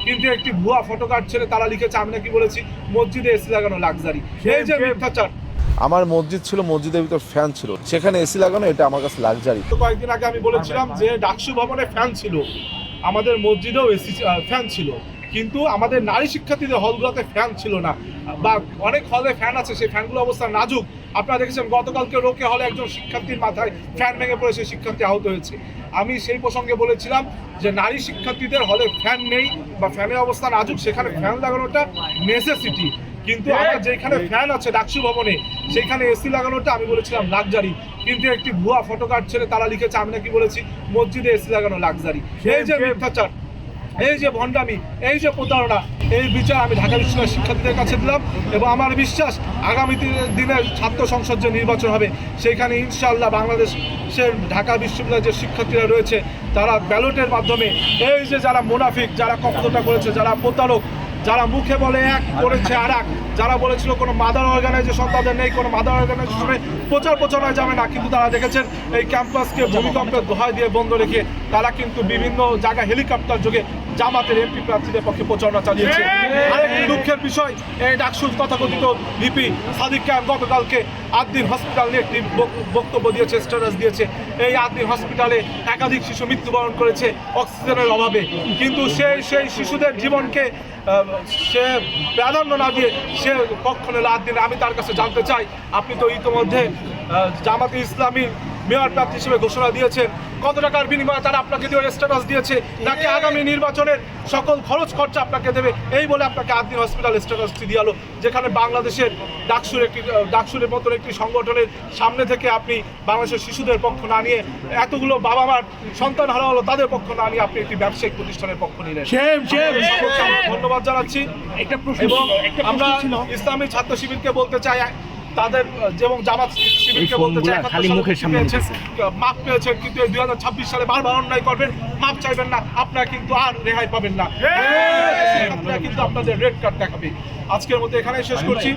কিন্তু একটি ভুয়া ফটো কার্ড ছেড়ে তারা লিখেছে আমি নাকি বলেছি মসজিদে এসি লাগানো লাক্সারি। এই যে মিথ্যাচার। আমার মসজিদ ছিল, মসজিদের ভিতর ফ্যান ছিল, সেখানে এসি লাগানো, এটা আমার কাছে লাক্সারি। তো কয়েকদিন আগে আমি বলেছিলাম যে ডাকসু ভবনে ফ্যান ছিল, আমাদের মসজিদেও এসি ফ্যান ছিল, কিন্তু আমাদের নারী শিক্ষার্থীদের হলগুলোতে ফ্যান ছিল না, বা অনেক হলে ফ্যান আছে সেই ফ্যানগুলো অবস্থা নাজুক। আপনারা দেখেছেন গতকালকে রোকে হলে একজন শিক্ষার্থীর মাথায় ফ্যান ভেঙে পড়ে সেই শিক্ষার্থী আহত হয়েছে। আমি সেই প্রসঙ্গে বলেছিলাম যে নারী শিক্ষার্থীদের হলে ফ্যান নেই বা ফ্যানের অবস্থা নাজুক, সেখানে ফ্যান লাগানোটা নেসেসিটি, কিন্তু আমার যেখানে ফ্যান আছে ডাকসু ভবনে সেখানে এসি লাগানোটা আমি বলেছিলাম লাক্সারি। কিন্তু একটি ভুয়া ফটো কার্ড ছেড়ে তারা লিখেছে আমি নাকি বলেছি মসজিদে এসি লাগানো লাক্সারি। এই যে মিথ্যাচার, এই যে ভণ্ডামি, এই যে প্রতারণা, এই বিচার আমি ঢাকা বিশ্ববিদ্যালয়ের শিক্ষার্থীদের কাছে দিলাম এবং আমার বিশ্বাস আগামী দিনের ছাত্র সংসদ যে নির্বাচন হবে সেখানে ইনশাআল্লাহ বাংলাদেশের ঢাকা বিশ্ববিদ্যালয়ের যে শিক্ষার্থীরা রয়েছে তারা ব্যালটের মাধ্যমে এই যে যারা মুনাফিক, যারা কপটতা করেছে, যারা প্রতারক, যারা মুখে বলে এক করেছে আর এক, যারা বলেছিল কোনো মাদার অর্গানাইজেশন তাদের নেই, কোনো মাদার অর্গানাইজেশনে প্রচারণা যাবে না, কিন্তু তারা দেখেছেন এই ক্যাম্পাসকে ভূমিকম্পের দোহাই দিয়ে বন্ধ রেখে তারা কিন্তু বিভিন্ন জায়গায় হেলিকপ্টার যোগে জামাতের এমপি প্রার্থীদের পক্ষে প্রচারণা চালিয়েছে। আরেকটি দুঃখের বিষয়, এই ডাকসুর তথাকথিত ভিপি সাদিক কায়েম গতকালকে আদ্দিন হসপিটাল নিয়ে একটি বক্তব্য দিয়েছে, স্ট্যাটাস দিয়েছে। এই আদ্দিন হসপিটালে একাধিক শিশু মৃত্যুবরণ করেছে অক্সিজেনের অভাবে, কিন্তু সেই শিশুদের জীবনকে সে প্রাধান্য না দিয়ে সে কখনো লাদ দিন। আমি তার কাছে জানতে চাই, আপনি তো ইতিমধ্যে জামাতে ইসলামীর মেয়র প্রার্থী হিসেবে ঘোষণা দিয়েছেন, কত টাকার বিনিময়ে তারা আপনাকে দিয়ে স্ট্যাটাস দিয়েছে, নাকি আগামী নির্বাচনের সকল খরচ খরচা আপনাকে দেবে, এই বলে আপনাকে আদ্দিন হসপিটাল স্ট্যাটাসটি দিয়ে আলো, যেখানে বাংলাদেশের ডাকসুরের মতন একটি সংগঠনের সামনে থেকে আপনি বাংলাদেশের শিশুদের পক্ষ না নিয়ে, এতগুলো বাবা মার সন্তান হারা হলো তাদের পক্ষ না নিয়ে আপনি একটি ব্যবসায়িক প্রতিষ্ঠানের পক্ষ নিলেন। ধন্যবাদ জানাচ্ছি এবং আমরা ইসলামী ছাত্র শিবিরকে বলতে চাই, তাদের যেমন জামাত শিবিরকে বলতে চাই, মাপ পেয়েছেন কিন্তু 2026 সালে বারবার অন্যায় করবেন, মাপ চাইবেন না, আপনারা কিন্তু আর রেহাই পাবেন না, কিন্তু আপনাদের রেড কার্ড দেখাবে। আজকের মতো এখানেই শেষ করছি।